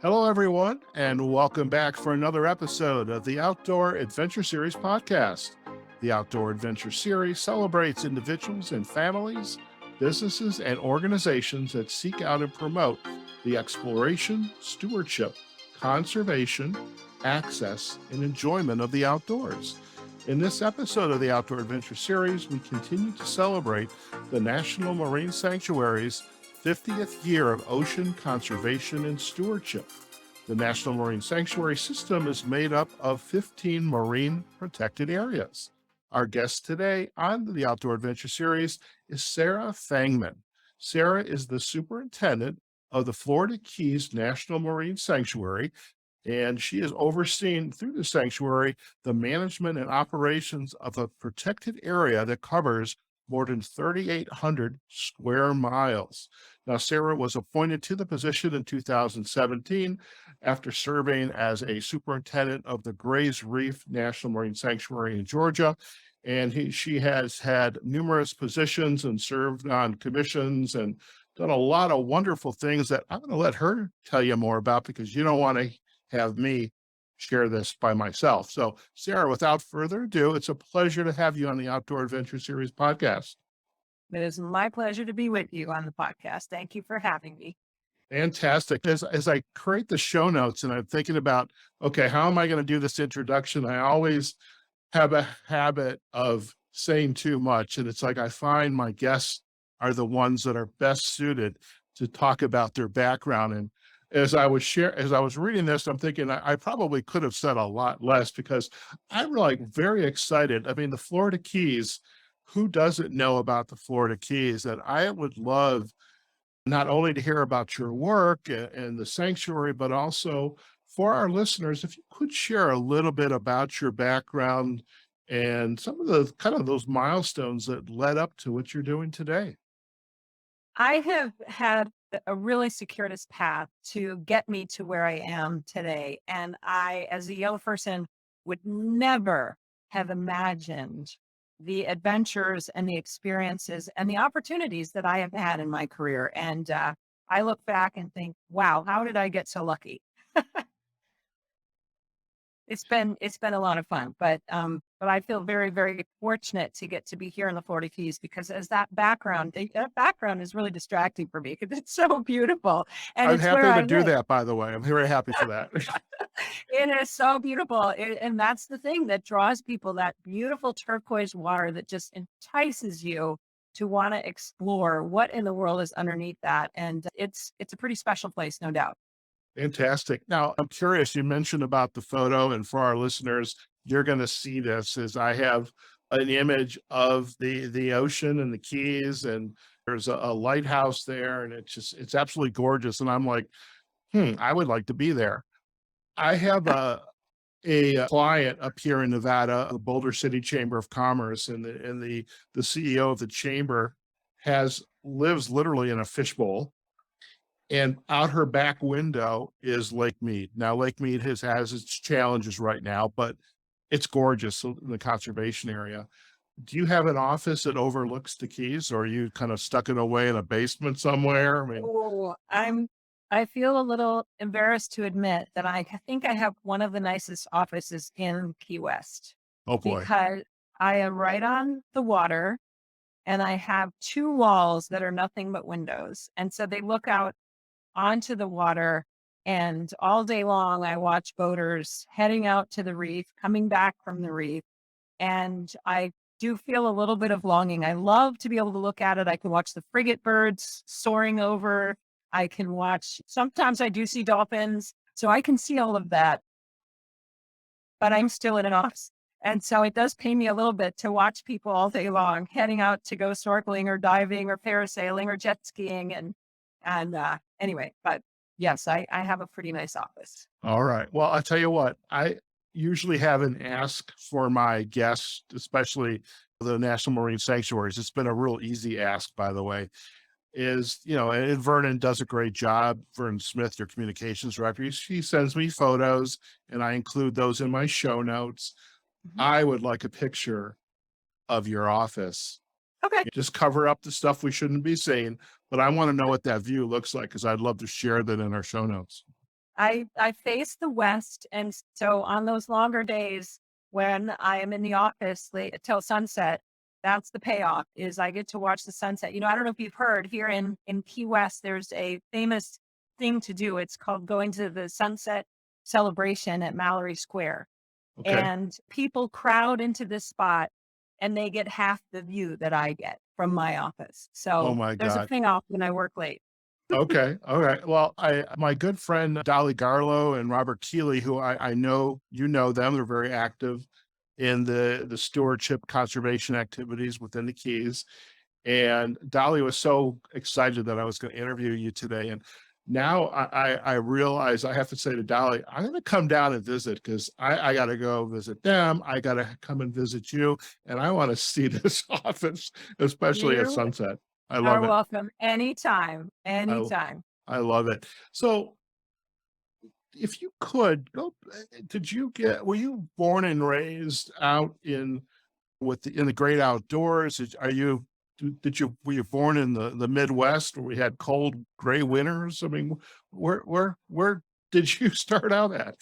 Hello, everyone, and welcome back for another episode of the Outdoor Adventure Series podcast. The Outdoor Adventure Series celebrates individuals and families, businesses, and organizations that seek out and promote the exploration, stewardship, conservation, access, and enjoyment of the outdoors. In this episode of the Outdoor Adventure Series, we continue to celebrate the National Marine Sanctuary's 50th year of ocean conservation and stewardship. The National Marine Sanctuary System is made up of 15 marine protected areas. Our guest today on the Outdoor Adventure Series is Sarah Fangman. Sarah is the Superintendent of the Florida Keys National Marine Sanctuary, and she is overseeing through the sanctuary the management and operations of a protected area that covers more than 3,800 square miles. Now, Sarah was appointed to the position in 2017 after serving as a superintendent of the Reefs National Marine Sanctuary in Georgia. And she has had numerous positions and served on commissions and done a lot of wonderful things that I'm going to let her tell you more about, because you don't want to have me share this by myself. So, Sarah, without further ado, it's a pleasure to have you on the Outdoor Adventure Series podcast. It is my pleasure to be with you on the podcast. Thank you for having me. Fantastic. As I create the show notes and I'm thinking about, okay, how am I going to do this introduction? I always have a habit of saying too much. And it's like I find my guests are the ones that are best suited to talk about their background. And as I was reading this, I'm thinking I probably could have said a lot less, because I'm like very excited. I mean, the Florida Keys, who doesn't know about the Florida Keys? And I would love not only to hear about your work and the sanctuary, but also for our listeners, if you could share a little bit about your background and some of the kind of those milestones that led up to what you're doing today. I have had a really circuitous path to get me to where I am today. And I, as a young person, would never have imagined the adventures and the experiences and the opportunities that I have had in my career. And I look back and think, wow, how did I get so lucky? It's been a lot of fun, but I feel very, very fortunate to get to be here in the Florida Keys, because as that background is really distracting for me because it's so beautiful and I'm it's where happy I to do live. that, by the way. I'm very happy for that. It is so beautiful, and that's the thing that draws people, that beautiful turquoise water that just entices you to want to explore what in the world is underneath that, and it's a pretty special place, no doubt. Fantastic. Now, I'm curious, you mentioned about the photo, and for our listeners, you're going to see this as I have an image of the ocean and the Keys, and there's a lighthouse there, and it's absolutely gorgeous. And I'm like, I would like to be there. I have a client up here in Nevada, the Boulder City Chamber of Commerce, and the CEO of the chamber lives literally in a fishbowl, and out her back window is Lake Mead. Now, Lake Mead has its challenges right now, but it's gorgeous in the conservation area. Do you have an office that overlooks the Keys, or are you kind of stuck it away in a basement somewhere? I mean, Oh, I feel a little embarrassed to admit that think I have one of the nicest offices in Key West, oh boy. because I am right on the water and I have two walls that are nothing but windows. And so they look out onto the water, and all day long I watch boaters heading out to the reef, coming back from the reef. And I do feel a little bit of longing. I love to be able to look at it. I can watch the frigate birds soaring over. I can watch, sometimes I do see dolphins. So I can see all of that, but I'm still in an office. And so it does pain me a little bit to watch people all day long heading out to go snorkeling or diving or parasailing or jet skiing. And anyway, but yes, I have a pretty nice office. All right. Well, I tell you what, I usually have an ask for my guests, especially the National Marine Sanctuaries. It's been a real easy ask, by the way. And Vernon does a great job. Vernon Smith, your communications director, she sends me photos and I include those in my show notes. Mhm. I would like a picture of your office. Okay. Just cover up the stuff we shouldn't be seeing, but I want to know what that view looks like, because I'd love to share that in our show notes. I face the west, and so on those longer days when I am in the office late till sunset, that's the payoff is I get to watch the sunset. I don't know if you've heard here in Key West, there's a famous thing to do. It's called going to the sunset celebration at Mallory Square. Okay. And people crowd into this spot and they get half the view that I get from my office. Oh So my there's a God. payoff when I work late. Okay. All right. Well, my good friend Dolly Garlow and Robert Keeley, who I know you know them, they're very active in the stewardship conservation activities within the Keys. And Dolly was so excited that I was going to interview you today. And now I realize I have to say to Dolly, I'm going to come down and visit because I got to go visit them. I got to come and visit you. And I want to see this office, especially at You sunset. I are love it. welcome anytime, I, anytime. I love it. So if you could go, were you born and raised out in the great outdoors? Were you born in the Midwest where we had cold gray winters? I mean, where did you start out at?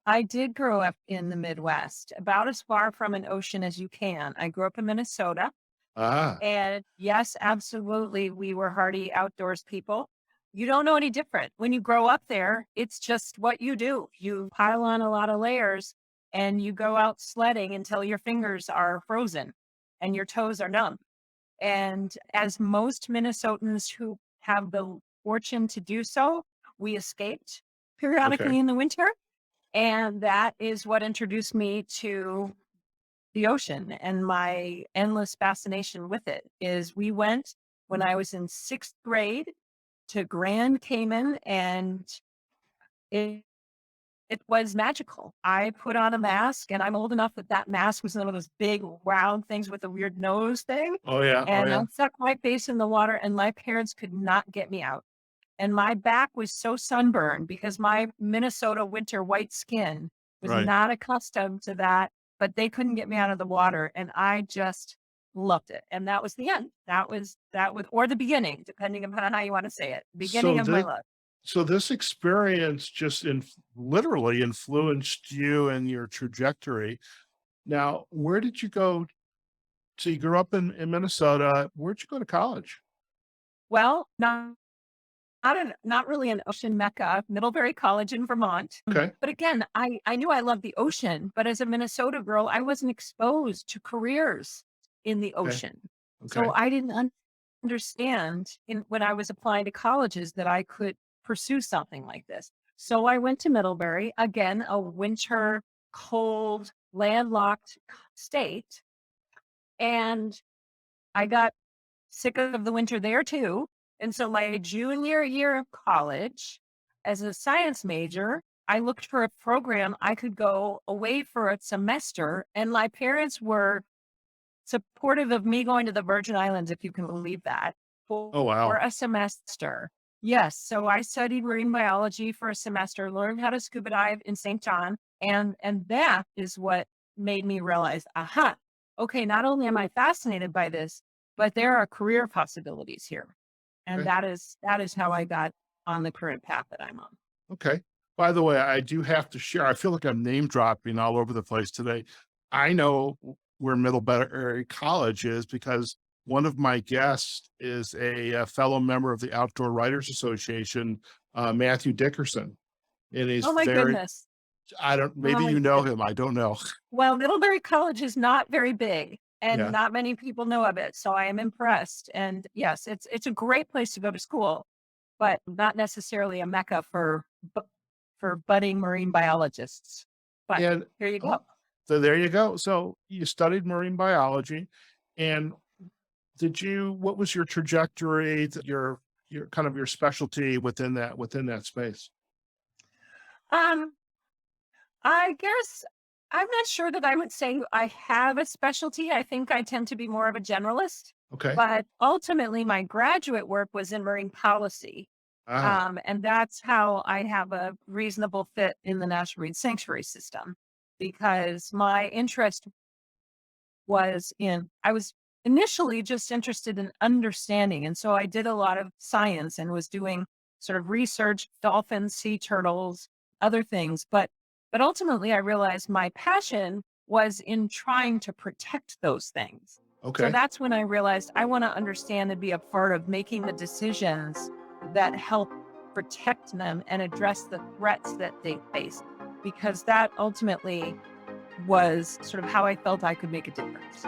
I did grow up in the Midwest, about as far from an ocean as you can. I grew up in Minnesota. Ah, And yes, absolutely, we were hardy outdoors people. You don't know any different. When you grow up there, it's just what you do. You pile on a lot of layers and you go out sledding until your fingers are frozen and your toes are numb. And as most Minnesotans who have the fortune to do so, we escaped okay, periodically in the winter. And that is what introduced me to the ocean, and my endless fascination with it is we went when I was in 6th grade to Grand Cayman, and it it was magical. I put on a mask, and I'm old enough that that mask was one of those big round things with a weird nose thing, oh yeah, oh and I yeah, stuck my face in the water, and my parents could not get me out. And my back was so sunburned because my Minnesota winter white skin was right. not accustomed to that, but they couldn't get me out of the water. And I just loved it. And that was the end. That was, or the beginning, depending upon how you want to say it. Beginning So of my this love. so this experience just literally influenced you and your trajectory. Now, where did you go? So you grew up in Minnesota. Where'd you go to college? Well, not really an ocean mecca, Middlebury College in Vermont. Okay, But again, I knew I loved the ocean, but as a Minnesota girl, I wasn't exposed to careers in the okay, ocean. So okay, I didn't understand when I was applying to colleges that I could pursue something like this. So I went to Middlebury, again, a winter, cold, landlocked state, and I got sick of the winter there too. And so my junior year of college, as a science major, I looked for a program I could go away for a semester. And my parents were supportive of me going to the Virgin Islands, if you can believe that, oh for wow, a semester. Yes. So I studied marine biology for a semester, learned how to scuba dive in St. John. And that is what made me realize, aha, okay, not only am I fascinated by this, but there are career possibilities here. And okay. that is how I got on the current path that I'm on. Okay. By the way, I do have to share, I feel like I'm name dropping all over the place today. I know where Middlebury College is because one of my guests is a fellow member of the Outdoor Writers Association, Matthew Dickerson. And he's Oh my very, goodness. I don't, Oh maybe my you know goodness. him. I don't know. Well, Middlebury College is not very big and Yeah. not many people know of it. So I am impressed. And yes, it's a great place to go to school, but not necessarily a mecca for budding marine biologists. But And here you go. oh, so there you go. So you studied marine biology and what was your trajectory, your kind of your specialty within that space? Um, I guess I'm not sure that I would say I have a specialty. I think I tend to be more of a generalist, Okay. but ultimately my graduate work was in marine policy. Ah, And that's how I have a reasonable fit in the National Marine Sanctuary System because my interest I was initially just interested in understanding. And so I did a lot of science and was doing sort of researched dolphins, sea turtles, other things. But ultimately I realized my passion was in trying to protect those things. So Okay. that's when I realized I want to understand and be a part of making the decisions that help protect them and address the threats that they face, because that ultimately was sort of how I felt I could make a difference.